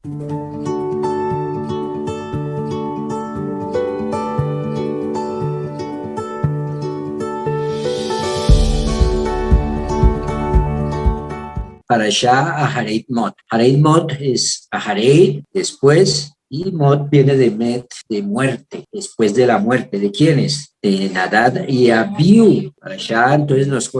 Parashá Ahareit Mot. Ahareit Mot es Ahareit, después, y Mot viene de Met, de muerte, después de la muerte. ¿De quiénes? De Nadab y Abiú. Parashá, entonces nos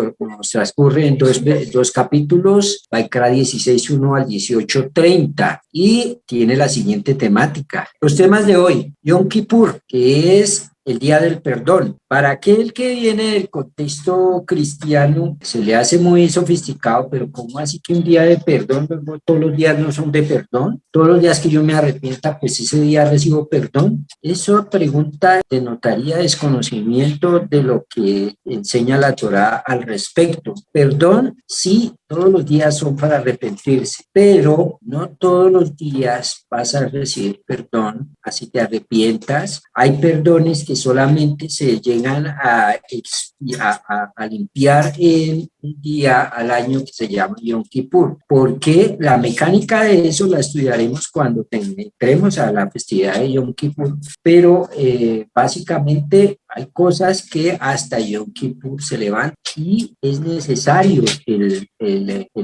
transcurre en dos capítulos, Vaikra 16, 1 al 18, 30, y tiene la siguiente temática. Los temas de hoy, Yom Kippur, que es el día del perdón. Para aquel que viene del contexto cristiano, se le hace muy sofisticado, pero ¿cómo así que un día de perdón? Luego, todos los días no son de perdón. Todos los días que yo me arrepienta, pues ese día recibo perdón. Esa pregunta denotaría desconocimiento de lo que enseña la Torá al respecto. Perdón, sí, todos los días son para arrepentirse, pero no todos los días vas a recibir perdón, así te arrepientas. Hay perdones que solamente se llegan a limpiar en un día al año que se llama Yom Kippur, porque la mecánica de eso la estudiaremos cuando entremos a la festividad de Yom Kippur, pero básicamente hay cosas que hasta Yom Kippur se levantan y es necesario el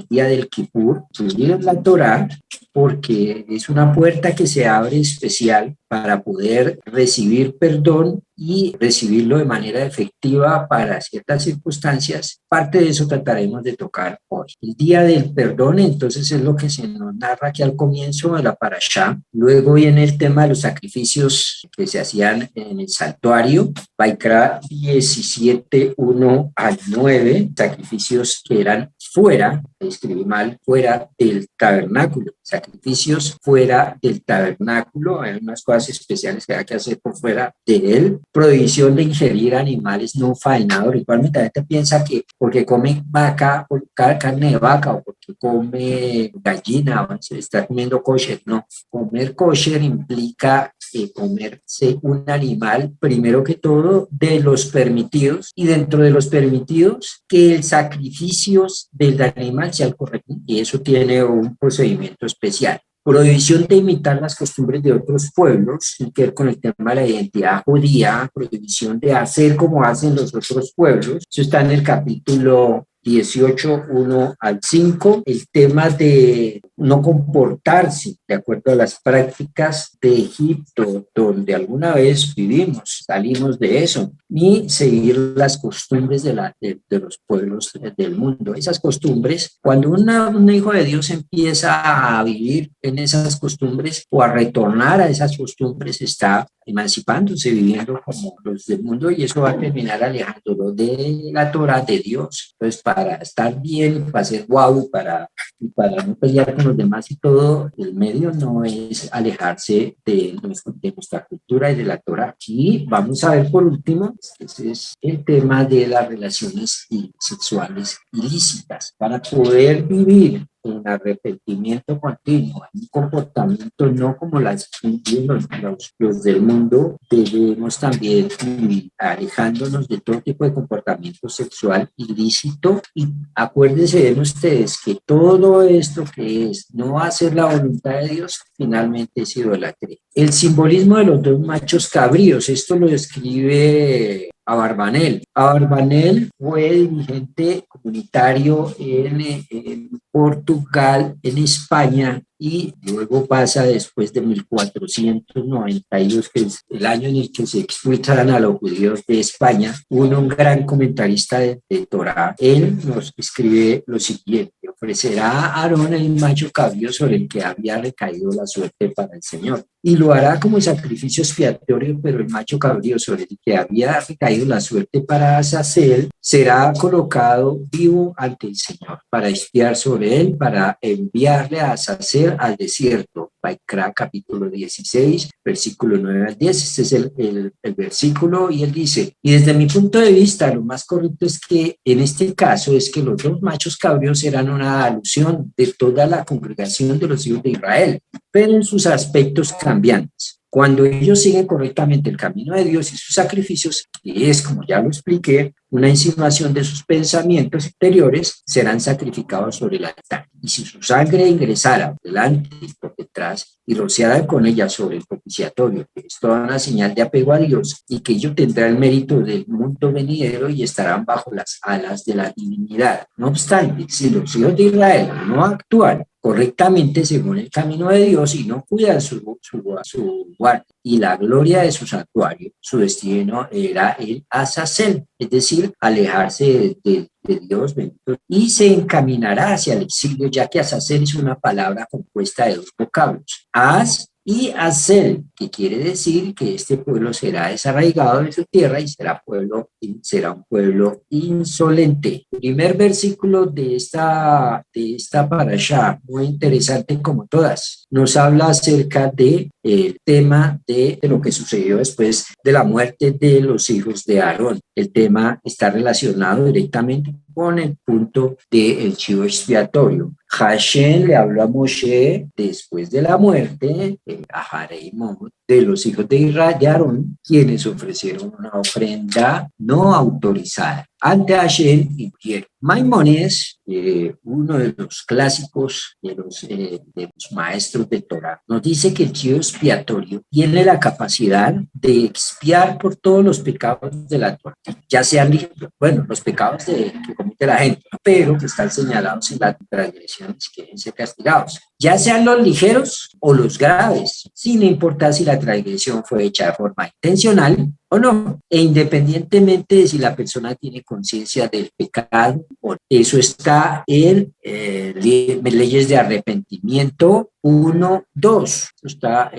día del Kippur estudiar la Torá, porque es una puerta que se abre especial para poder recibir perdón y recibirlo de manera efectiva para ciertas circunstancias. Parte de eso trataremos de tocar hoy. El día del perdón, entonces, es lo que se nos narra aquí al comienzo de la parashá. Luego viene el tema de los sacrificios que se hacían en el santuario, Vaikra 17, 1 al 9, sacrificios que eran fuera, escribí mal, fuera del tabernáculo, sacrificios fuera del tabernáculo, hay unas cosas especiales que hay que hacer por fuera de él, prohibición de ingerir animales no faenados. Igualmente la gente piensa que porque come vaca, carne de vaca, o porque come gallina, o se está comiendo kosher. No, comer kosher implica comerse un animal, primero que todo, de los permitidos, y dentro de los permitidos, que el sacrificio del animal sea el correcto, y eso tiene un procedimiento especial. Prohibición de imitar las costumbres de otros pueblos, tiene que ver con el tema de la identidad judía, prohibición de hacer como hacen los otros pueblos. Eso está en el capítulo 18, 1 al 5, el tema de no comportarse de acuerdo a las prácticas de Egipto, donde alguna vez vivimos, salimos de eso, ni seguir las costumbres de los pueblos del mundo. Esas costumbres, cuando un hijo de Dios empieza a vivir en esas costumbres o a retornar a esas costumbres, está emancipándose, viviendo como los del mundo, y eso va a terminar alejándolo de la Torah de Dios. Entonces, para estar bien, para ser guau, para no pelear con los demás y todo, el medio no es alejarse de nuestra cultura y de la Torah. Y vamos a ver por último, ese es el tema de las relaciones sexuales ilícitas. Para poder vivir en arrepentimiento continuo, un comportamiento no como los del mundo, debemos también ir alejándonos de todo tipo de comportamiento sexual ilícito. Y acuérdense de ustedes que todo esto que es no hacer la voluntad de Dios, finalmente es idolatría. El simbolismo de los dos machos cabríos, esto lo describe Abarbanel. Abarbanel fue dirigente comunitario en Portugal, en España, y luego pasa después de 1492, que es el año en el que se expulsan a los judíos de España, un gran comentarista de Torá. Él nos escribe lo siguiente: ofrecerá a Aarón el macho cabrío sobre el que había recaído la suerte para el Señor, y lo hará como sacrificio expiatorio, pero el macho cabrío sobre el que había recaído la suerte para Azazel será colocado vivo ante el Señor para expiar sobre él, para enviarle a Azazel al desierto. Vaikra capítulo 16, versículo 9 al 10. Este es el versículo, y él dice: y desde mi punto de vista, lo más correcto es que en este caso es que los dos machos cabríos eran una alusión de toda la congregación de los hijos de Israel, pero en sus aspectos cambiantes. Cuando ellos siguen correctamente el camino de Dios y sus sacrificios, que es, como ya lo expliqué, una insinuación de sus pensamientos exteriores, serán sacrificados sobre el altar. Y si su sangre ingresara por delante y por detrás y rociara con ella sobre el propiciatorio, que es toda una señal de apego a Dios, y que ello tendrá el mérito del mundo venidero y estarán bajo las alas de la divinidad. No obstante, si los hijos de Israel no actúan correctamente según el camino de Dios y no cuidan su guardia y la gloria de su santuario, su destino era el Azazel, es decir, alejarse de Dios bendito, y se encaminará hacia el exilio, ya que Azazel es una palabra compuesta de dos vocablos, Az y Azel, que quiere decir que este pueblo será desarraigado de su tierra y será un pueblo insolente. El primer versículo de esta parashá, muy interesante como todas, nos habla acerca del tema de lo que sucedió después de la muerte de los hijos de Aarón. El tema está relacionado directamente con el punto del chivo expiatorio. Hashem le habló a Moshe después de la muerte a Jareimón de los hijos de Israel, de Aarón, quienes ofrecieron una ofrenda no autorizada ante Hashem y murieron. Maimónides, uno de los clásicos de los maestros de Torah, nos dice que el chivo expiatorio tiene la capacidad de expiar por todos los pecados de la Torah, ya sean, los pecados que comete la gente, pero que están señalados en las transgresiones que deben ser castigados, ya sean los ligeros o los graves, sin importar si la transgresión fue hecha de forma intencional o no, e independientemente de si la persona tiene conciencia del pecado o no. Eso está en leyes de arrepentimiento 1, 2. Eso está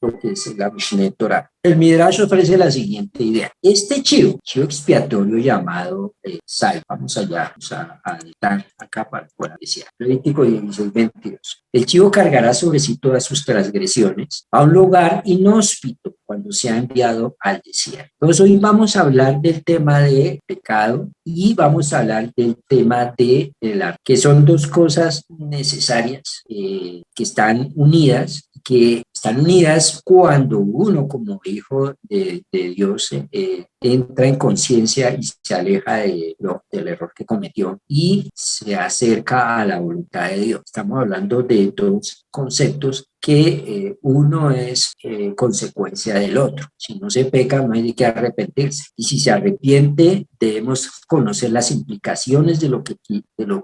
lo que es la Mishneh Torah. El Midrash ofrece la siguiente idea. Este chivo expiatorio llamado Sal, vamos a editar acá para poder decir. Levítico 16:22. El chivo cargará sobre sí todas sus transgresiones a un lugar inhóspito cuando sea enviado al desierto. Entonces hoy vamos a hablar del tema de pecado y vamos a hablar del tema de arte, que son dos cosas necesarias que están unidas cuando uno como hijo de Dios entra en conciencia y se aleja del error que cometió y se acerca a la voluntad de Dios. Estamos hablando de dos conceptos que uno es consecuencia del otro. Si no se peca, no hay de qué arrepentirse. Y si se arrepiente, debemos conocer las implicaciones de lo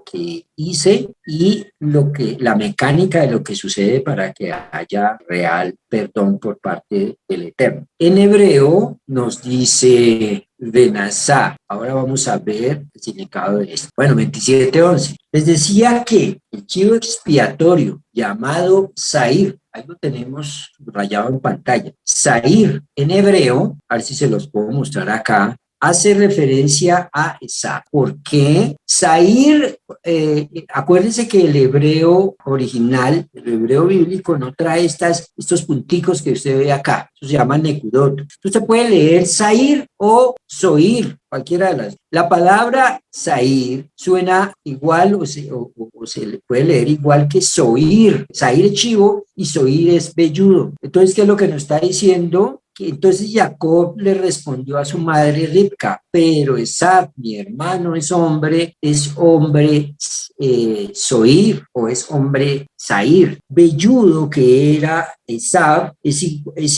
que hice y la mecánica de lo que sucede para que haya real perdón por parte del Eterno. En hebreo nos dice Benazá. Ahora vamos a ver el significado de esto. Bueno, 27:11. Les decía que el chivo expiatorio llamado Sair, ahí lo tenemos rayado en pantalla. Sair en hebreo, a ver si se los puedo mostrar acá, hace referencia a Esab. ¿Por qué? Sair, acuérdense que el hebreo original, el hebreo bíblico, no trae estos punticos que usted ve acá. Eso se llama nekudot. Usted puede leer Sair o Soir, cualquiera de las. La palabra Sair suena igual o se le puede leer igual que Soir. Sair es chivo y Soir es velludo. Entonces, ¿qué es lo que nos está diciendo? Que entonces Jacob le respondió a su madre Ribca, pero Esab, mi hermano, es hombre Soir o es hombre Sair. Velludo, que era Esab, es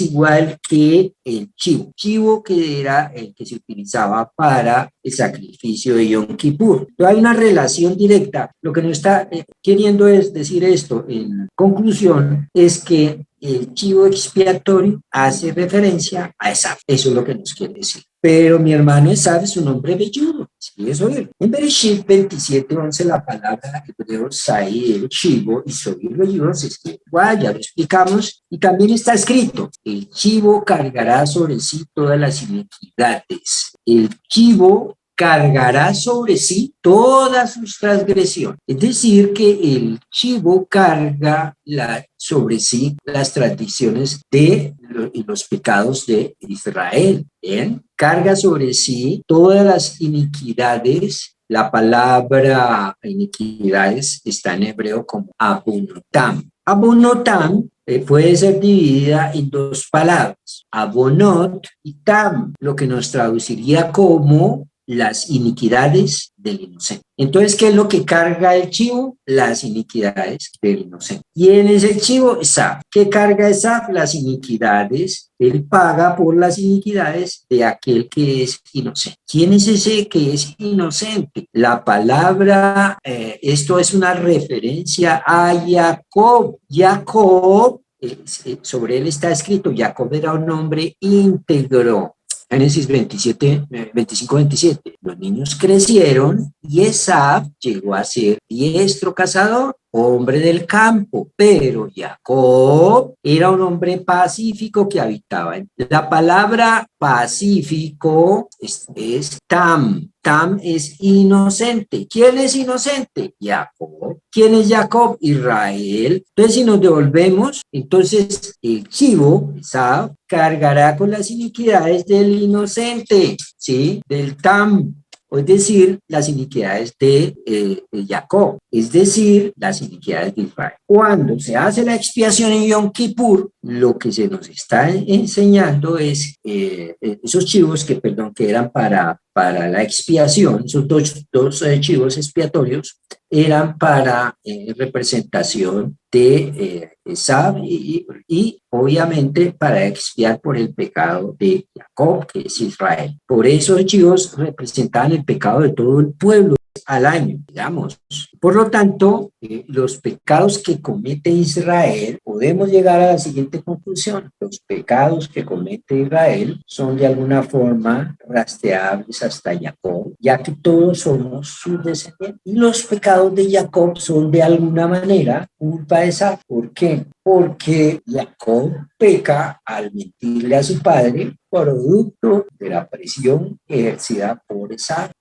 igual que el chivo que era el que se utilizaba para el sacrificio de Yom Kippur. Entonces hay una relación directa. Lo que nos está queriendo es decir esto en conclusión es que el chivo expiatorio hace referencia a Esab. Eso es lo que nos quiere decir. Pero mi hermano Esab es un hombre velludo. Sí, eso es. En Bereshit 27:11 la palabra hebreo Sair, chivo, y Soir, velludo, se escribe igual, ya lo explicamos. Y también está escrito, el chivo cargará sobre sí todas las iniquidades. El chivo cargará sobre sí todas sus transgresiones. Es decir, que el chivo carga sobre sí las tradiciones y los pecados de Israel. ¿Bien? Carga sobre sí todas las iniquidades. La palabra iniquidades está en hebreo como abonotam. Abonotam puede ser dividida en dos palabras, abonot y tam, lo que nos traduciría como las iniquidades del inocente. Entonces, ¿qué es lo que carga el chivo? Las iniquidades del inocente. ¿Quién es el chivo? Esaf. ¿Qué carga Esaf? Las iniquidades. Él paga por las iniquidades de aquel que es inocente. ¿Quién es ese que es inocente? La palabra, esto es una referencia a Jacob. Jacob, sobre él está escrito, Jacob era un hombre íntegro. Génesis 27, 25-27. Los niños crecieron y Esaf llegó a ser diestro cazador, hombre del campo, pero Jacob era un hombre pacífico que habitaba en... La palabra pacífico es Tam. Tam es inocente. ¿Quién es inocente? Jacob. ¿Quién es Jacob? Israel. Entonces, si nos devolvemos, entonces el chivo, Esaf, cargará con las iniquidades del inocente, ¿sí? Del Tam. Es decir, las iniquidades de Jacob, es decir, las iniquidades de Israel. Cuando se hace la expiación en Yom Kippur, lo que se nos está enseñando es esos chivos que eran para la expiación, esos dos chivos expiatorios, eran para representación de Esaf y obviamente para expiar por el pecado de Jacob, que es Israel. Por eso los chivos representaban el pecado de todo el pueblo al año, digamos. Por lo tanto, los pecados que comete Israel, podemos llegar a la siguiente conclusión. Los pecados que comete Israel son de alguna forma rastreables hasta Jacob, ya que todos somos sus descendientes. Y los pecados de Jacob son de alguna manera culpa de Esaf. ¿Por qué? Porque Jacob peca al mentirle a su padre, producto de la presión ejercida por Esaf.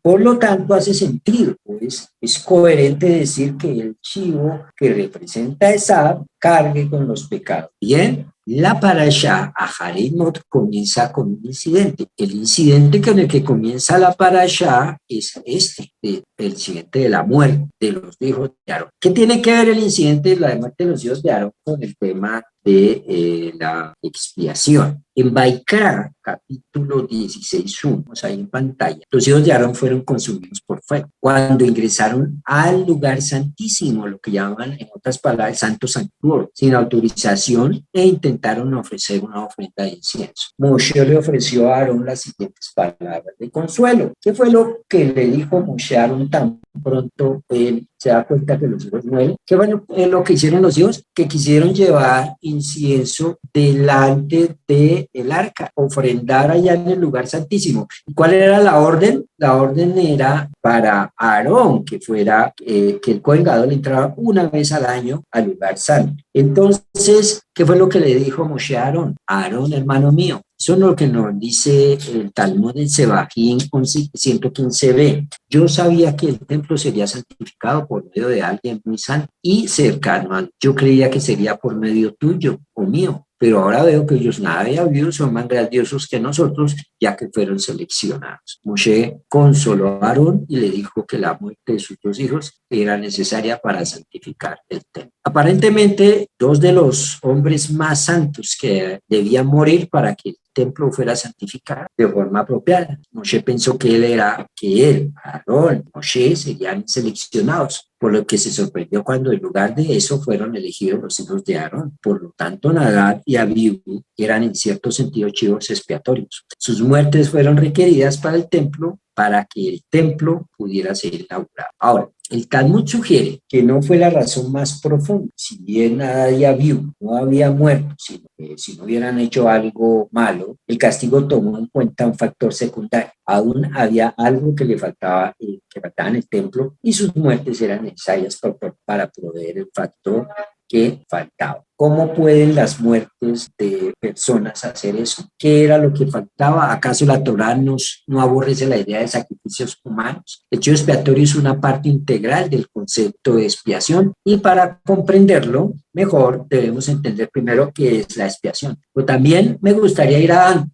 Por lo tanto, hace sentido, pues es coherente decir que el chivo que representa a Esaf cargue con los pecados. Bien, la parashá Aharimot comienza con un incidente. El incidente con el que comienza la parashá es el incidente de la muerte de los hijos de Aarón. ¿Qué tiene que ver el incidente de la muerte de los hijos de Aarón con el tema de la expiación? En Baikra, capítulo 16, vamos ahí en pantalla, los hijos de Aarón fueron consumidos por fuego cuando ingresaron al lugar santísimo, lo que llaman en otras palabras santo santuario, sin autorización, e intentaron ofrecer una ofrenda de incienso. Moshe le ofreció a Aarón las siguientes palabras de consuelo. ¿Qué fue lo que le dijo Moshe a Aarón tan pronto él se da cuenta que los hijos mueren? ¿Qué bueno lo que hicieron los hijos? Que quisieron llevar incienso delante del arca, ofrendar allá en el lugar santísimo. ¿Y cuál era la orden? La orden era para Aarón, que fuera, que el Cohen Gadol entraba una vez al año al lugar santo. Entonces, ¿qué fue lo que le dijo Moshe a Aarón? Aarón, hermano mío, eso es lo que nos dice el Talmud en Sebajín 115b. Yo sabía que el templo sería santificado por medio de alguien muy santo y cercano a mí. Yo creía que sería por medio tuyo o mío, pero ahora veo que ellos nada de habido son más grandiosos que nosotros, ya que fueron seleccionados. Moshe consoló a Aarón y le dijo que la muerte de sus dos hijos era necesaria para santificar el templo. Aparentemente, dos de los hombres más santos que debían morir para que el templo fuera santificado de forma apropiada. Moshe pensó que él, Aarón, Moshe serían seleccionados, por lo que se sorprendió cuando en lugar de eso fueron elegidos los hijos de Aarón. Por lo tanto, Nadab y Abiú eran en cierto sentido chivos expiatorios. Sus muertes fueron requeridas para el templo para que el templo pudiera ser inaugurado. Ahora, el Talmud sugiere que no fue la razón más profunda. Si bien Nadab y Abiú no había muerto, sino que si no hubieran hecho algo malo, el castigo tomó en cuenta un factor secundario. Aún había algo que le faltaba, en el templo, y sus muertes eran necesarias para proveer el factor que faltaba. ¿Cómo pueden las muertes de personas hacer eso? ¿Qué era lo que faltaba? ¿Acaso la Torá no aborrece la idea de sacrificios humanos? El chivo expiatorio es una parte integral del concepto de expiación y para comprenderlo mejor debemos entender primero qué es la expiación. Pero también me gustaría ir a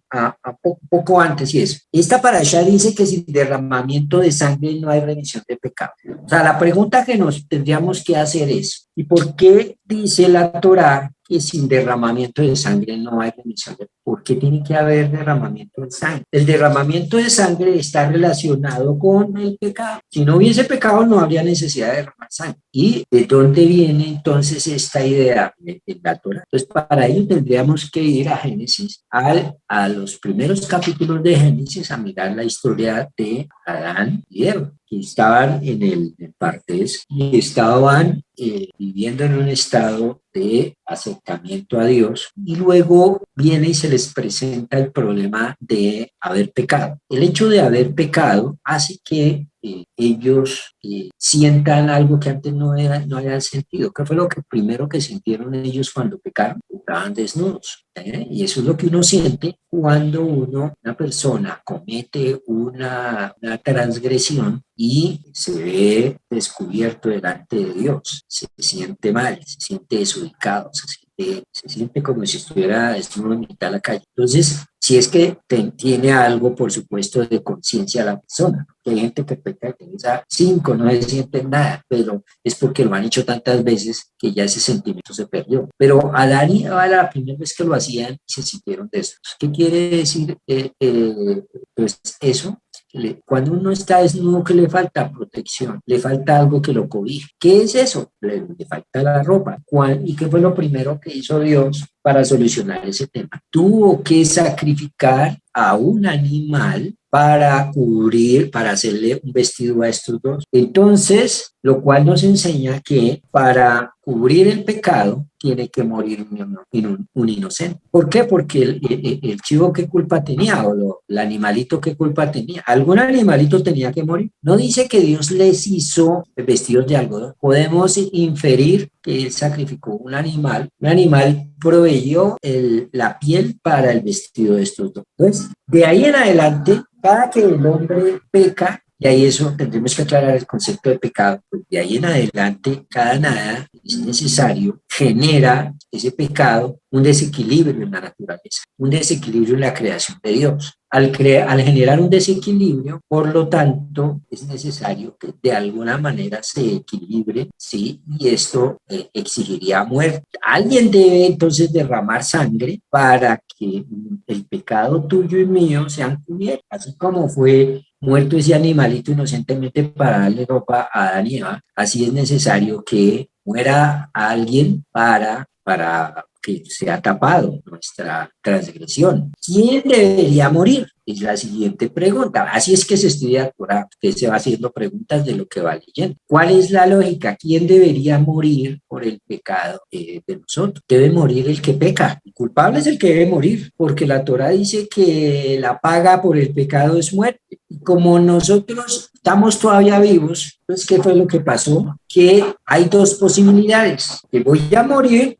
poco antes y eso. Esta parashá dice que sin derramamiento de sangre no hay remisión de pecado. O sea, la pregunta que nos tendríamos que hacer es, ¿y por qué dice la Torá que sin derramamiento de sangre no hay remisión de pecado? ¿por qué tiene que haber derramamiento de sangre? El derramamiento de sangre está relacionado con el pecado. Si no hubiese pecado, no habría necesidad de derramar sangre. ¿Y de dónde viene entonces esta idea en la Torá? Entonces, para ello tendríamos que ir a Génesis, a los primeros capítulos de Génesis, a mirar la historia de Adán y Eva, que estaban en el Partés y estaban viviendo en un estado de acercamiento a Dios, y luego viene y se les presenta el problema de haber pecado. El hecho de haber pecado hace que ellos sientan algo que antes no habían sentido. ¿Qué fue lo primero que sintieron ellos cuando pecaron? Estaban desnudos. Y eso es lo que uno siente cuando una persona comete una transgresión y se ve descubierto delante de Dios. Se siente mal, se siente desubicado, se siente como si estuviera desnudo en mitad de la calle. Entonces, si es que tiene algo, por supuesto, de conciencia la persona. Hay gente que peca y tiene 5, no se siente nada, pero es porque lo han hecho tantas veces que ya ese sentimiento se perdió. Pero Adán y Eva, la primera vez que lo hacían, se sintieron desnudos. ¿Qué quiere decir pues eso? Cuando uno está desnudo, ¿qué le falta? Protección, le falta algo que lo cobije. ¿Qué es eso? Le falta la ropa. ¿Y qué fue lo primero que hizo Dios para solucionar ese tema? Tuvo que sacrificar a un animal para cubrir, para hacerle un vestido a estos dos. Entonces, lo cual nos enseña que para cubrir el pecado tiene que morir un inocente. ¿Por qué? Porque el chivo, ¿qué culpa tenía? O el animalito, ¿qué culpa tenía? Algún animalito tenía que morir. No dice que Dios les hizo vestidos de algodón. Podemos inferir que él sacrificó un animal proveyó la piel para el vestido de estos dos. Entonces, de ahí en adelante, cada que el hombre peca, y ahí eso tendremos que aclarar el concepto de pecado, pues de ahí en adelante, cada nada es necesario, genera ese pecado un desequilibrio en la naturaleza, un desequilibrio en la creación de Dios. Al generar un desequilibrio, por lo tanto, es necesario que de alguna manera se equilibre, ¿sí? Y esto exigiría muerte. Alguien debe entonces derramar sangre para que el pecado tuyo y mío sean cubiertos, así como fue muerto ese animalito inocentemente para darle ropa a Adán y Eva. Así es necesario que muera alguien para que sea tapado nuestra transgresión. ¿Quién debería morir? Es la siguiente pregunta. Así es que se estudia Torá. Usted se va haciendo preguntas de lo que va leyendo. ¿Cuál es la lógica? ¿Quién debería morir por el pecado de nosotros? Debe morir el que peca. El culpable es el que debe morir, porque la Torá dice que la paga por el pecado es muerte. Y como nosotros estamos todavía vivos, pues, ¿qué fue lo que pasó? Que hay dos posibilidades, que voy a morir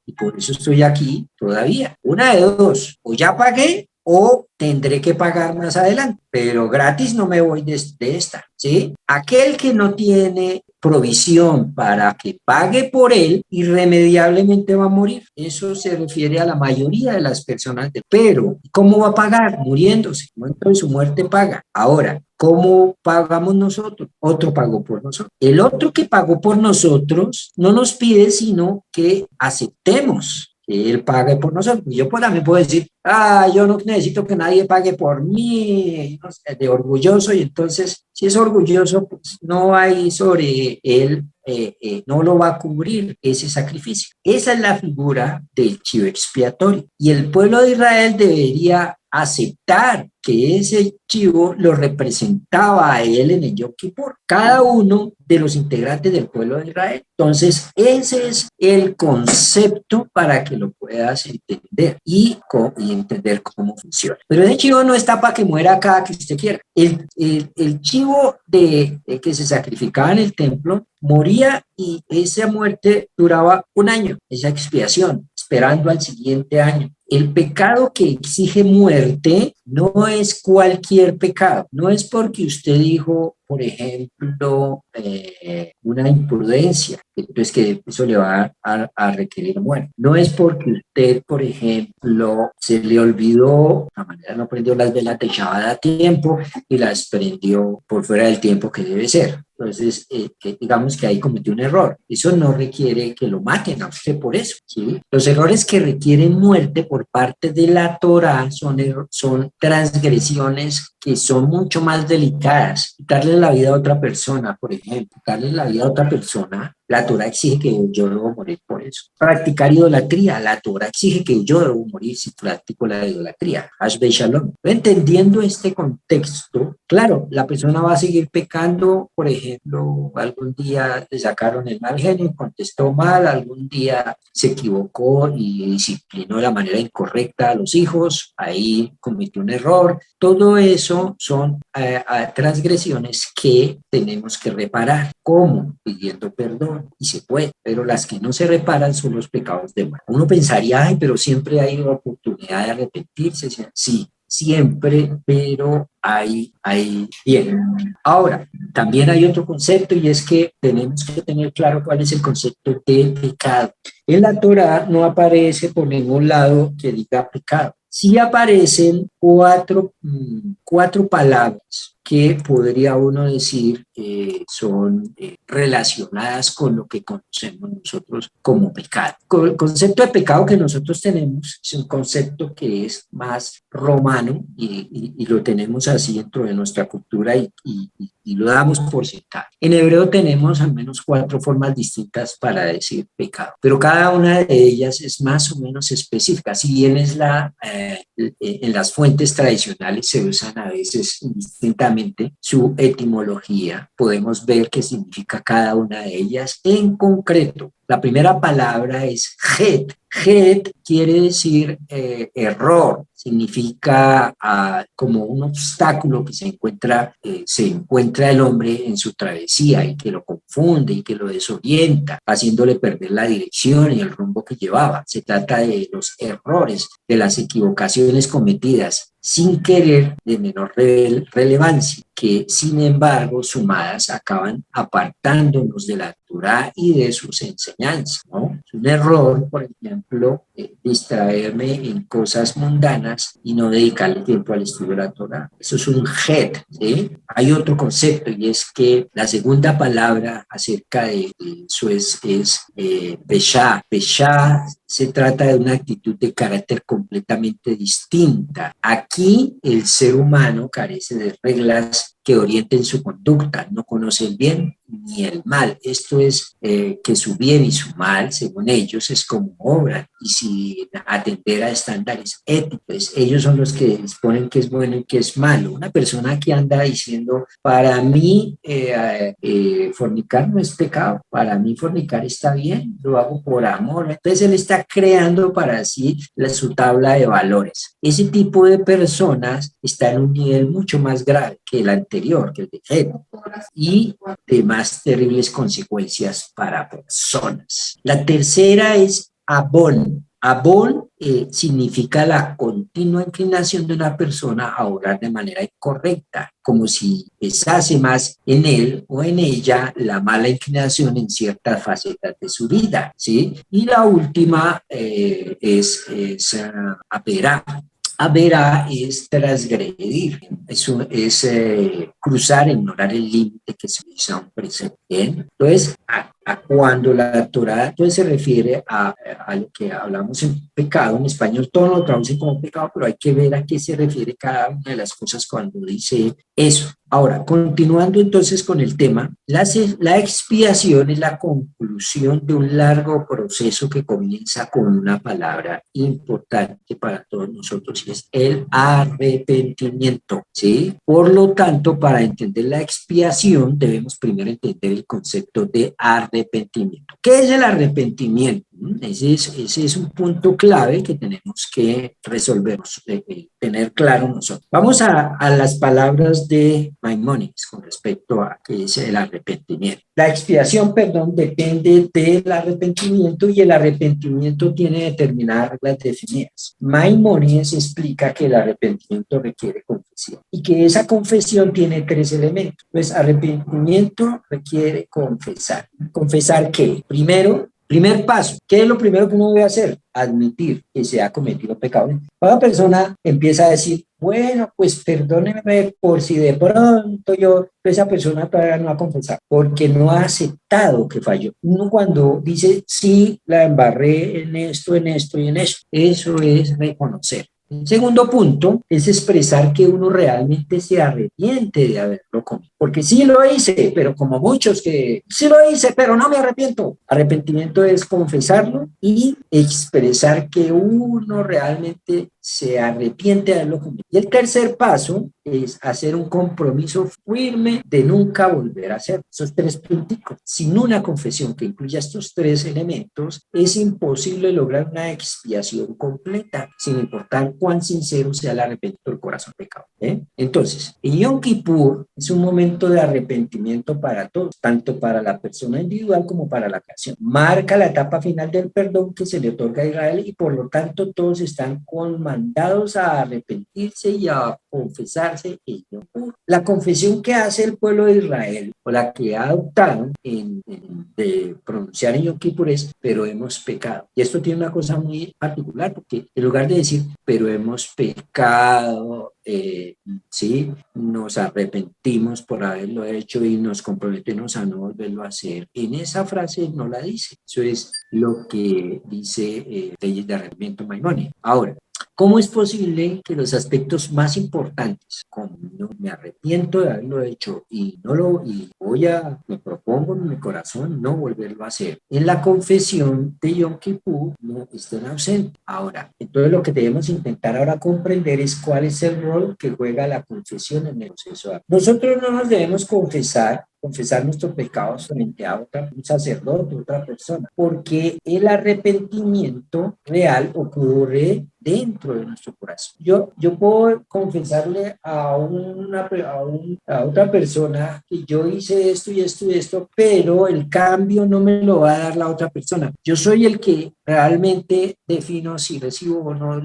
y por eso estoy aquí todavía. Una de dos, o ya pagué o tendré que pagar más adelante, pero gratis no me voy de esta, ¿sí? Aquel que no tiene provisión para que pague por él, irremediablemente va a morir. Eso se refiere a la mayoría de las personas. Pero, ¿cómo va a pagar? Muriéndose. El momento de su muerte paga. Ahora, ¿cómo pagamos nosotros? Otro pagó por nosotros. El otro que pagó por nosotros no nos pide sino que aceptemos que Él pague por nosotros. Y yo pues también puedo decir, yo no necesito que nadie pague por mí, no sé, de orgulloso, y entonces, si es orgulloso, pues no hay sobre él, no lo va a cubrir ese sacrificio. Esa es la figura del chivo expiatorio. Y el pueblo de Israel debería aceptar que ese chivo lo representaba a él en el Yom Kippur, cada uno de los integrantes del pueblo de Israel. Entonces, ese es el concepto para que lo puedas entender y entender cómo funciona. Pero ese chivo no está para que muera cada que usted quiera. El chivo que se sacrificaba en el templo moría y esa muerte duraba un año, esa expiación, esperando al siguiente año. El pecado que exige muerte no es cualquier pecado, no es porque usted dijo, por ejemplo, una imprudencia, entonces que eso le va a requerir muerte. No es porque usted, por ejemplo, se le olvidó, la manera no prendió las velas de Shabbat a tiempo y las prendió por fuera del tiempo que debe ser. entonces que digamos que ahí cometió un error. Eso no requiere que lo maten a usted por eso, ¿sí? Los errores que requieren muerte por parte de la Torá son transgresiones que son mucho más delicadas. Darle la vida a otra persona, por ejemplo, darle la vida a otra persona, la Torá exige que yo debo morir por eso. Practicar idolatría, la Torá exige que yo debo morir si practico la idolatría. Hashbe Shalom. Entendiendo este contexto, claro, la persona va a seguir pecando, por ejemplo, algún día le sacaron el mal genio, contestó mal, algún día se equivocó y disciplinó de la manera incorrecta a los hijos, ahí cometió un error. Todo eso son transgresiones que tenemos que reparar. ¿Cómo? Pidiendo perdón, y se puede, pero las que no se reparan son los pecados de muerte. Uno pensaría, ay, pero siempre hay oportunidad de arrepentirse. Sí, siempre, pero bien. Ahora, también hay otro concepto y es que tenemos que tener claro cuál es el concepto de pecado. En la Torá no aparece por ningún lado que diga pecado. Sí aparecen cuatro palabras que podría uno decir son relacionadas con lo que conocemos nosotros como pecado. El concepto de pecado que nosotros tenemos es un concepto que es más romano y lo tenemos así dentro de nuestra cultura y lo damos por sentado. En hebreo tenemos al menos 4 formas distintas para decir pecado, pero cada una de ellas es más o menos específica. Si bien es en las fuentes tradicionales se usan a veces indistintamente su etimología, podemos ver qué significa cada una de ellas en concreto. La primera palabra es het. Het quiere decir error, significa como un obstáculo que se encuentra el hombre en su travesía y que lo confunde y que lo desorienta, haciéndole perder la dirección y el rumbo que llevaba. Se trata de los errores, de las equivocaciones cometidas sin querer de menor relevancia, que sin embargo sumadas acaban apartándonos de la Torá y de sus enseñanzas, ¿no? Es un error, por ejemplo, distraerme en cosas mundanas y no dedicarle tiempo al estudio de la Torá. Eso es un het, ¿sí? Hay otro concepto y es que la segunda palabra acerca de eso es peshá. Peshá se trata de una actitud de carácter completamente distinta. Aquí el ser humano carece de reglas que orienten su conducta, no conoce el bien ni el mal. Esto es que su bien y su mal, según ellos, es como obran y sin atender a estándares éticos. Ellos son los que exponen qué es bueno y qué es malo. Una persona que anda diciendo, para mí fornicar no es pecado, para mí fornicar está bien, lo hago por amor. Entonces él está creando para sí su tabla de valores. Ese tipo de personas está en un nivel mucho más grave que el anterior, que el de Het, y de más terribles consecuencias para personas. La tercera es abón. Abón significa la continua inclinación de una persona a obrar de manera incorrecta, como si pesase más en él o en ella la mala inclinación en ciertas facetas de su vida, ¿sí? Y la última es averá. Averá es transgredir, es cruzar, ignorar el límite que se usa un presente. Entonces, cuando la Torá entonces se refiere a lo que hablamos en pecado, en español todo lo traducen como pecado, pero hay que ver a qué se refiere cada una de las cosas cuando dice eso. Ahora, continuando entonces con el tema, la expiación es la conclusión de un largo proceso que comienza con una palabra importante para todos nosotros y es el arrepentimiento, ¿sí? Por lo tanto, para entender la expiación debemos primero entender el concepto de arrepentimiento. ¿Qué es el arrepentimiento? Ese es un punto clave que tenemos que resolver, tener claro nosotros. Vamos a las palabras de Maimónides con respecto a qué es el arrepentimiento. La expiación, depende del arrepentimiento y el arrepentimiento tiene determinadas reglas definidas. Maimónides explica que el arrepentimiento requiere confesión y que esa confesión tiene 3 elementos. Pues arrepentimiento requiere confesar. ¿Confesar qué? Primero Primer paso, ¿qué es lo primero que uno debe hacer? Admitir que se ha cometido pecado. Cuando la persona empieza a decir, bueno, pues perdóneme por si de pronto esa persona todavía no ha confesado, porque no ha aceptado que falló. Uno cuando dice, sí, la embarré en esto, en esto y en esto, eso es reconocer. El segundo punto es expresar que uno realmente se arrepiente de haberlo comido. Porque sí lo hice, pero como muchos que sí lo hice, pero no me arrepiento. Arrepentimiento es confesarlo y expresar que uno realmente se arrepiente de haberlo comido. Y el tercer paso es hacer un compromiso firme de nunca volver a hacer esos 3 punticos. Sin una confesión que incluya estos 3 elementos, es imposible lograr una expiación completa, sin importar cuán sincero sea el arrepentimiento del corazón pecado. Entonces, en Yom Kippur es un momento de arrepentimiento para todos, tanto para la persona individual como para la nación. Marca la etapa final del perdón que se le otorga a Israel y por lo tanto todos están mandados a arrepentirse y a confesarse en Yom Kippur. La confesión que hace el pueblo de Israel o la que ha adoptado de pronunciar en Yom Kippur es, pero hemos pecado. Y esto tiene una cosa muy particular porque en lugar de decir, pero hemos pecado, sí, nos arrepentimos por haberlo hecho y nos comprometemos a no volverlo a hacer. En esa frase no la dice. Eso es lo que dice Leyes de Arrepentimiento Maimónides. Ahora, ¿cómo es posible que los aspectos más importantes, como no me arrepiento de haberlo hecho y me propongo en mi corazón no volverlo a hacer, en la confesión de Yom Kippur no estén ausentes? Ahora, entonces lo que debemos intentar ahora comprender es cuál es el rol que juega la confesión en el proceso. Nosotros no nos debemos confesar nuestros pecados frente a un sacerdote, otra persona, porque el arrepentimiento real ocurre dentro de nuestro corazón. Yo puedo confesarle a otra persona que yo hice esto y esto y esto, pero el cambio no me lo va a dar la otra persona. Yo soy el que realmente defino si recibo o no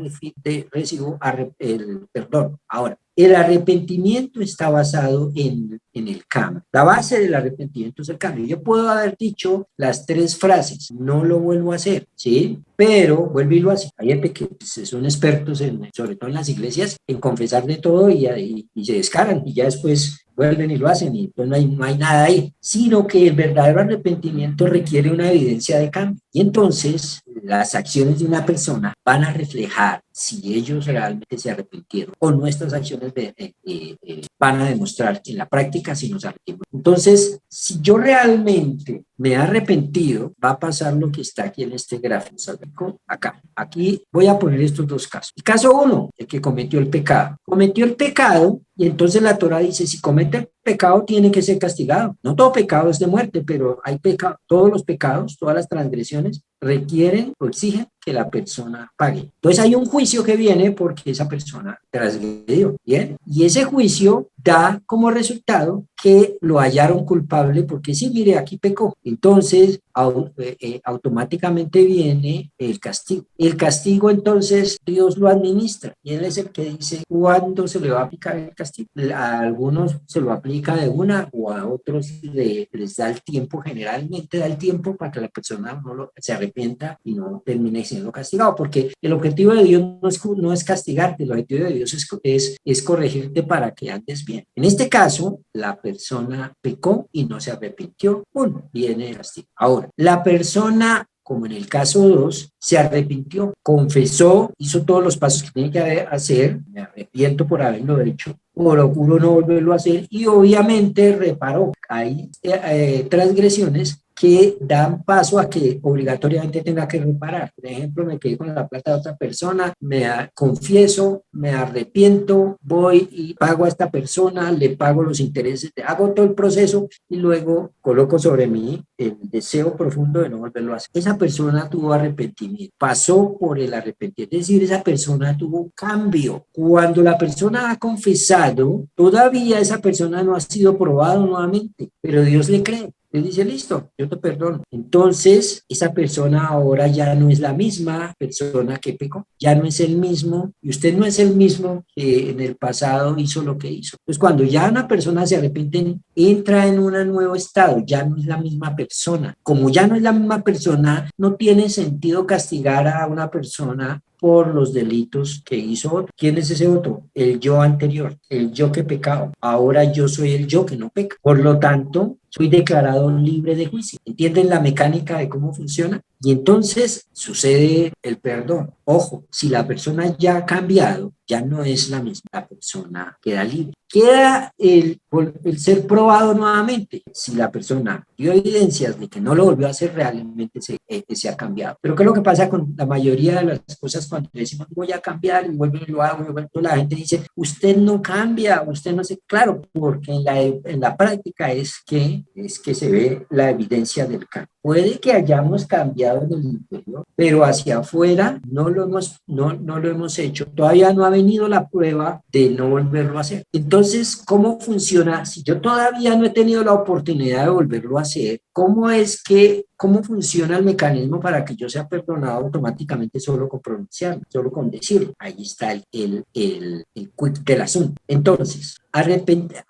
recibo el perdón. Ahora, el arrepentimiento está basado en el cambio. La base del arrepentimiento es el cambio. Yo puedo haber dicho las 3 frases, no lo vuelvo a hacer, ¿sí? Pero vuelvo y lo hace. Hay gente que son expertos, sobre todo en las iglesias, en confesar de todo y se descaran y ya después vuelven y lo hacen y pues no hay nada ahí, sino que el verdadero arrepentimiento requiere una evidencia de cambio. Y entonces las acciones de una persona van a reflejar si ellos realmente se arrepintieron o nuestras acciones van a demostrar en la práctica si nos arrepentimos. Entonces, si yo realmente me he arrepentido, va a pasar lo que está aquí en este gráfico, acá. Aquí voy a poner estos 2 casos. El caso 1, el que cometió el pecado. Cometió el pecado y entonces la Torah dice, si comete el pecado tiene que ser castigado. No todo pecado es de muerte, pero hay pecado, todos los pecados, todas las transgresiones requieren o exigen que la persona pague. Entonces hay un juicio que viene porque esa persona transgredió, ¿bien? Y ese juicio da como resultado que lo hallaron culpable porque sí, mire, aquí pecó. Entonces automáticamente viene el castigo. El castigo entonces Dios lo administra y Él es el que dice cuándo se le va a aplicar el castigo. A algunos se lo aplica de una o a otros les da el tiempo, generalmente da el tiempo para que la persona se arrepienta y no termine siendo castigado, porque el objetivo de Dios no es castigarte, el objetivo de Dios es corregirte para que andes bien. En este caso, la persona pecó y no se arrepintió, viene el castigo. Ahora, la persona, como en el caso 2, se arrepintió, confesó, hizo todos los pasos que tiene que hacer, me arrepiento por haberlo hecho, procuro no volverlo a hacer y obviamente reparó. Hay transgresiones que dan paso a que obligatoriamente tenga que reparar. Por ejemplo, me quedé con la plata de otra persona, confieso, me arrepiento, voy y pago a esta persona, le pago los intereses, hago todo el proceso y luego coloco sobre mí el deseo profundo de no volverlo a hacer. Esa persona tuvo arrepentimiento, pasó por el arrepentimiento, es decir, esa persona tuvo un cambio. Cuando la persona ha confesado, todavía esa persona no ha sido probado nuevamente, pero Dios le cree. Él dice, listo, yo te perdono. Entonces, esa persona ahora ya no es la misma persona que pecó, ya no es el mismo, y usted no es el mismo que en el pasado hizo lo que hizo. Pues cuando ya una persona se arrepiente, entra en un nuevo estado, ya no es la misma persona. Como ya no es la misma persona, no tiene sentido castigar a una persona por los delitos que hizo otro. ¿Quién es ese otro? El yo anterior, el yo que pecaba. Ahora yo soy el yo que no peca. Por lo tanto, soy declarado libre de juicio. ¿Entienden la mecánica de cómo funciona? Y entonces sucede el perdón. Ojo, si la persona ya ha cambiado, ya no es la misma persona, queda libre. Queda el ser probado nuevamente. Si la persona dio evidencias de que no lo volvió a hacer, realmente se ha cambiado. Pero ¿qué es lo que pasa con la mayoría de las cosas cuando decimos voy a cambiar y vuelvo y lo hago? Y vuelvo, la gente dice, usted no cambia, usted no se... Claro, porque en la práctica es que se ve la evidencia del cambio. Puede que hayamos cambiado en el interior, pero hacia afuera no lo hemos hecho. Todavía no ha venido la prueba de no volverlo a hacer. Entonces, ¿cómo funciona? Si yo todavía no he tenido la oportunidad de volverlo a hacer, ¿cómo funciona el mecanismo para que yo sea perdonado automáticamente solo con pronunciarlo, solo con decirlo? Ahí está el quid del asunto. Entonces,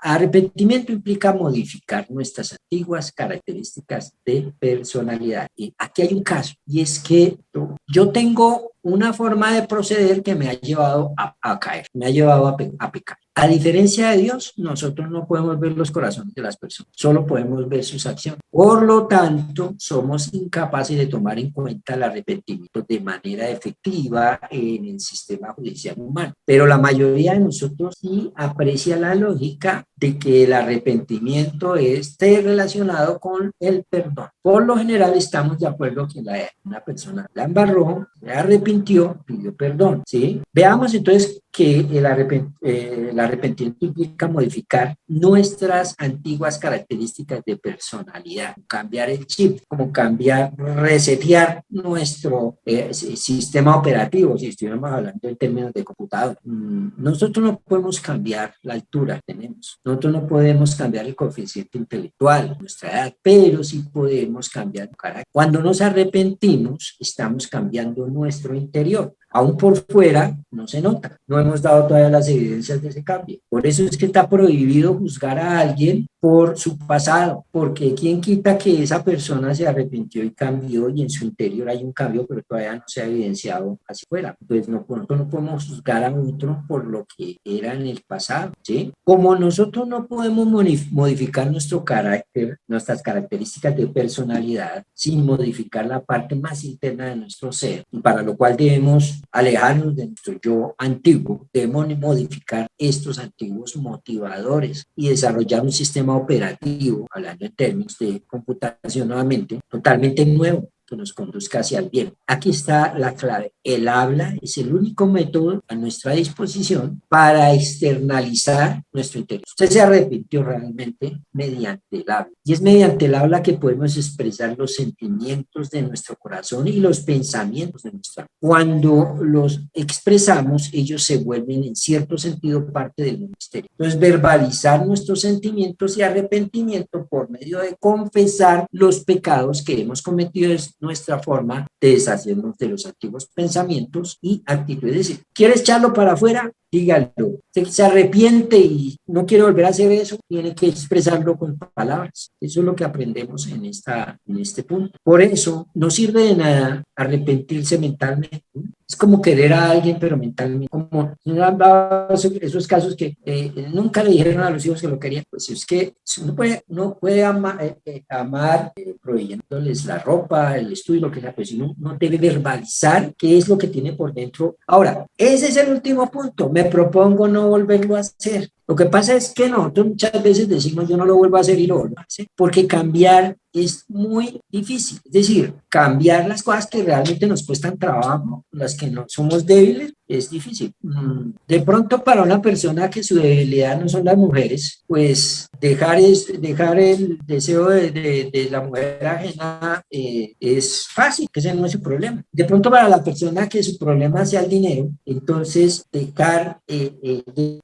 arrepentimiento implica modificar nuestras antiguas características de personalidad. Y aquí hay un caso, y es que yo tengo una forma de proceder que me ha llevado a caer, me ha llevado a pecar. A diferencia de Dios, nosotros no podemos ver los corazones de las personas, solo podemos ver sus acciones. Por lo tanto, somos incapaces de tomar en cuenta el arrepentimiento de manera efectiva en el sistema judicial humano. Pero la mayoría de nosotros sí aprecia la lógica de que el arrepentimiento esté relacionado con el perdón. Por lo general estamos de acuerdo que una persona la embarró, se arrepintió, pidió perdón, ¿sí? Veamos entonces que el arrepentimiento implica modificar nuestras antiguas características de personalidad, cambiar el chip, como cambiar, resetear nuestro sistema operativo, si estuviéramos hablando en términos de computador. Nosotros no podemos cambiar la altura que tenemos, nosotros no podemos cambiar el coeficiente intelectual, nuestra edad, pero sí podemos cambiar el carácter. Cuando nos arrepentimos, estamos cambiando nuestro interior. Aún por fuera no se nota, no hemos dado todavía las evidencias de ese cambio. Por eso es que está prohibido juzgar a alguien por su pasado, porque quién quita que esa persona se arrepintió y cambió y en su interior hay un cambio, pero todavía no se ha evidenciado hacia afuera. Entonces nosotros no podemos juzgar a otro por lo que era en el pasado, ¿sí? Como nosotros no podemos modificar nuestro carácter, nuestras características de personalidad, sin modificar la parte más interna de nuestro ser, y para lo cual debemos alejarnos de nuestro yo antiguo, debemos modificar estos antiguos motivadores y desarrollar un sistema operativo, hablando en términos de computación nuevamente, totalmente nuevo, que nos conduzca hacia el bien. Aquí está la clave. El habla es el único método a nuestra disposición para externalizar nuestro interior. Usted se arrepintió realmente mediante el habla. Y es mediante el habla que podemos expresar los sentimientos de nuestro corazón y los pensamientos de nuestra alma. Cuando los expresamos, ellos se vuelven en cierto sentido parte del misterio. Entonces, verbalizar nuestros sentimientos y arrepentimiento por medio de confesar los pecados que hemos cometido es nuestra forma de deshacernos de los antiguos pensamientos y actitudes. ¿Quieres echarlo para afuera? Dígalo. Se arrepiente y no quiere volver a hacer eso, tiene que expresarlo con palabras. Eso es lo que aprendemos en este punto. Por eso no sirve de nada arrepentirse mentalmente. Es como querer a alguien, pero mentalmente. Como esos casos que nunca le dijeron a los hijos que lo querían. Pues es que no puede amar proveyéndoles la ropa, el estudio, lo que sea, pues no debe verbalizar qué es lo que tiene por dentro. Ahora, ese es el último punto. Me propongo no volverlo a hacer. Lo que pasa es que nosotros muchas veces decimos yo no lo vuelvo a hacer y lo vuelvo a hacer, porque cambiar es muy difícil. Es decir, cambiar las cosas que realmente nos cuestan trabajo, las que no somos débiles, es difícil. De pronto para una persona que su debilidad no son las mujeres, pues dejar el deseo de la mujer ajena es fácil, que ese no es su problema. De pronto para la persona que su problema sea el dinero, entonces dejar de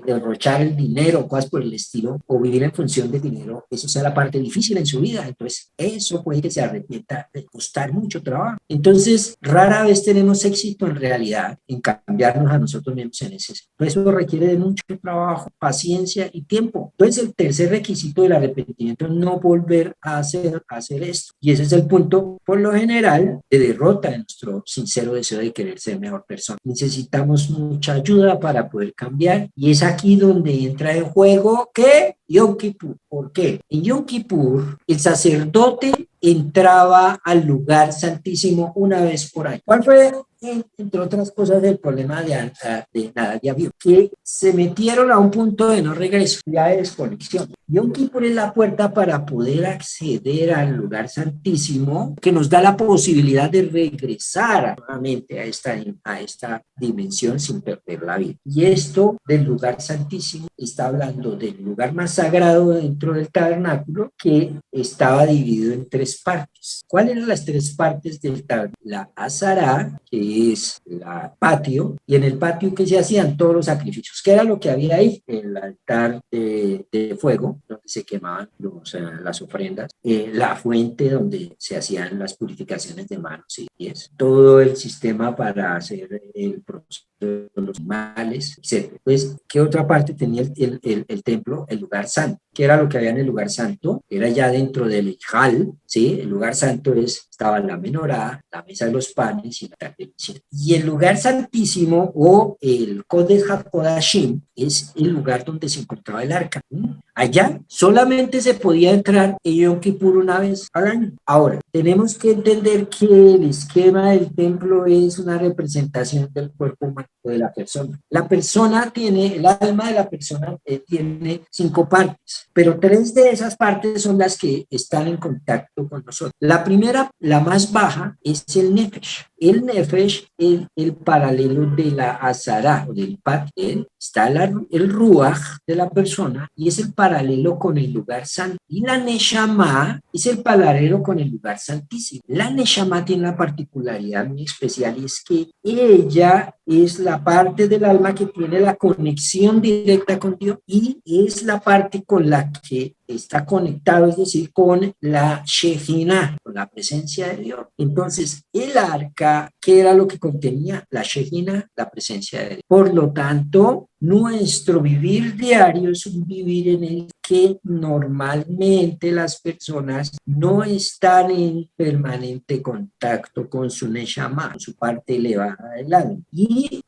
derrochar el dinero, cosas por el estilo, o vivir en función del dinero, eso sea la parte difícil en su vida. Entonces, eso puede que se arrepienta de costar mucho trabajo. Entonces, rara vez tenemos éxito en realidad en cambiarnos a nosotros mismos en ese sentido. Eso requiere de mucho trabajo, paciencia y tiempo. Entonces, el tercer requisito del arrepentimiento es no volver a hacer esto. Y ese es el punto, por lo general, de derrota de nuestro sincero deseo de querer ser mejor persona. Necesitamos mucha ayuda para poder cambiar, y es aquí donde entra en juego ¿qué? Yom Kippur. ¿Por qué? En Yom Kippur, el sacerdote entraba al lugar santísimo una vez por año. ¿Cuál fue, entre otras cosas, el problema de Nadab y Abiú? Que se metieron a un punto de no regreso, ya de desconexión. Yom Kippur es la puerta para poder acceder al lugar santísimo, que nos da la posibilidad de regresar nuevamente a esta dimensión sin perder la vida. Y esto del lugar santísimo está hablando del lugar más sagrado dentro del tabernáculo, que estaba dividido en tres partes. ¿Cuáles eran las tres partes del tabernáculo? La azara, que es el patio, y en el patio que se hacían todos los sacrificios. ¿Qué era lo que había ahí? El altar de fuego, donde se quemaban las ofrendas, la fuente donde se hacían las purificaciones de manos y pies, todo el sistema para hacer el proceso de los animales, etc. Pues, ¿qué otra parte tenía el templo? El lugar santo. ¿Qué era lo que había en el lugar santo? Era ya dentro del Hal, ¿sí? El lugar santo estaba la menorá, la mesa de los panes y la tarde. Y el lugar santísimo, o el Kodesh HaKodashim, es el lugar donde se encontraba el arca. Allá solamente se podía entrar en Yom Kippur una vez al año. Ahora, tenemos que entender que el esquema del templo es una representación del cuerpo humano de la persona. La persona tiene, el alma de la persona tiene 5 partes, pero 3 de esas partes son las que están en contacto con nosotros. La primera, la más baja, es el Nefesh. El Nefesh es el paralelo de la Azara o del patio. Está el Ruach de la persona y es el paralelo con el lugar santo. Y la Neshama es el paralelo con el lugar santísimo. La Neshama tiene una particularidad muy especial, y es que ella es la parte del alma que tiene la conexión directa con Dios, y es la parte con la que está conectado, es decir, con la Shejina, con la presencia de Dios. Entonces, el arca, ¿qué era lo que contenía? La Shejina, la presencia de Dios. Por lo tanto, nuestro vivir diario es un vivir en el que normalmente las personas no están en permanente contacto con su Neshama, su parte elevada del alma. Y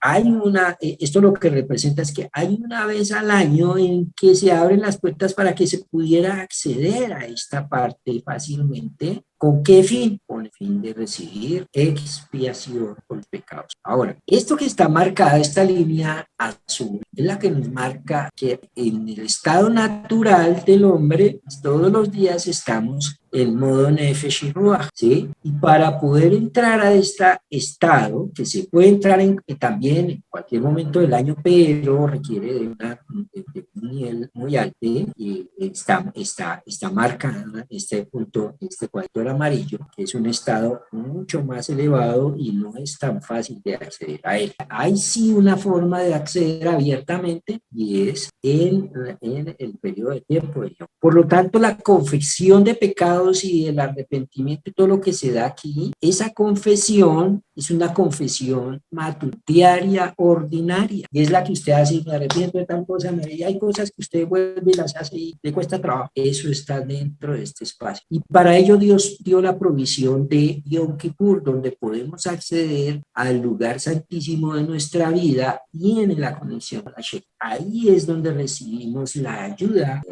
esto lo que representa es que hay una vez al año en que se abren las puertas para que se pudiera acceder a esta parte fácilmente. ¿Con qué fin? Con el fin de recibir expiación por los pecados. Ahora, esto que está marcada, esta línea azul, es la que nos marca que en el estado natural del hombre, todos los días estamos en modo Nefesh y Ruach, ¿sí? Y para poder entrar a este estado, que se puede entrar también en cualquier momento del año, pero requiere de un nivel muy alto, y está marcada este punto, este cuadro amarillo, que es un estado mucho más elevado y no es tan fácil de acceder a él. Hay sí una forma de acceder abiertamente, y es en el periodo de tiempo. Por lo tanto, la confesión de pecados y el arrepentimiento y todo lo que se da aquí, esa confesión es una confesión diaria, ordinaria, y es la que usted hace: me arrepiento de tal cosa, y hay cosas que usted vuelve y las hace y le cuesta trabajo. Eso está dentro de este espacio, y para ello Dios dio la provisión de Yom Kippur, donde podemos acceder al lugar santísimo de nuestra vida y en la conexión a la Shekinah. ahí es donde recibimos la ayuda,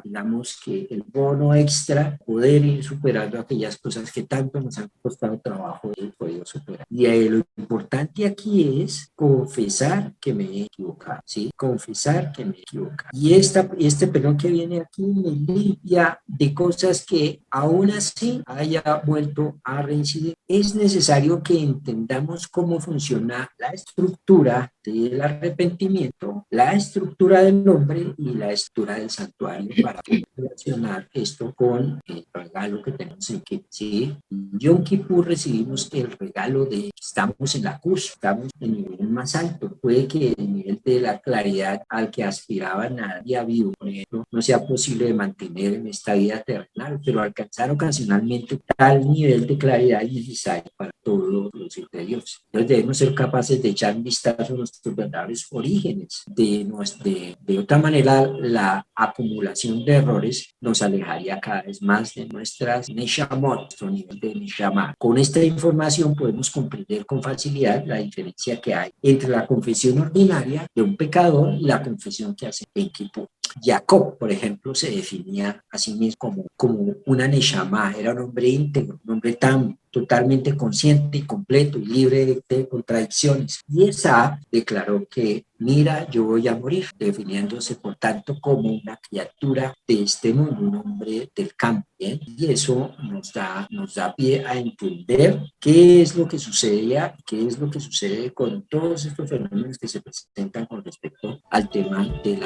digamos que el bono extra, poder ir superando aquellas cosas que tanto nos han costado trabajo y podido superar. Y lo importante aquí es confesar que me he equivocado, ¿sí? Confesar que me he equivocado. Y este perdón que viene aquí me limpia de cosas que aún así haya vuelto a reincidir. Es necesario que entendamos cómo funciona la estructura del arrepentimiento, la estructura del nombre y la estructura del santuario para relacionar esto con el regalo que tenemos en Kippur. ¿Sí? En Yom Kippur recibimos el regalo de que estamos en la cruz, estamos en el nivel más alto. Puede que el nivel de la claridad al que aspiraba nadie vivo, por ejemplo, no sea posible de mantener en esta vida terrenal, pero alcanzar ocasionalmente tal nivel de claridad es necesario para todos los hijos de Dios. Entonces debemos ser capaces de echar un vistazo a nuestros verdaderos orígenes. De otra manera, la acumulación de errores nos alejaría cada vez más de nuestras Neshamot, nuestro nivel de Neshama. Con esta información podemos comprender con facilidad la diferencia que hay entre la confesión ordinaria de un pecador y la confesión que hace en Kippur. Jacob, por ejemplo, se definía a sí mismo como una Neshama, era un hombre íntegro, un hombre tan totalmente consciente y completo y libre de contradicciones. Y Esaf declaró que, mira, yo voy a morir, definiéndose por tanto como una criatura de este mundo, un hombre del campo. ¿Bien? Y eso nos da pie a entender qué es lo que sucedía, qué es lo que sucede con todos estos fenómenos que se presentan con respecto al tema del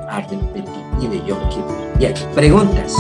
arrepentimiento y de Yom Kippur. Bien, preguntas.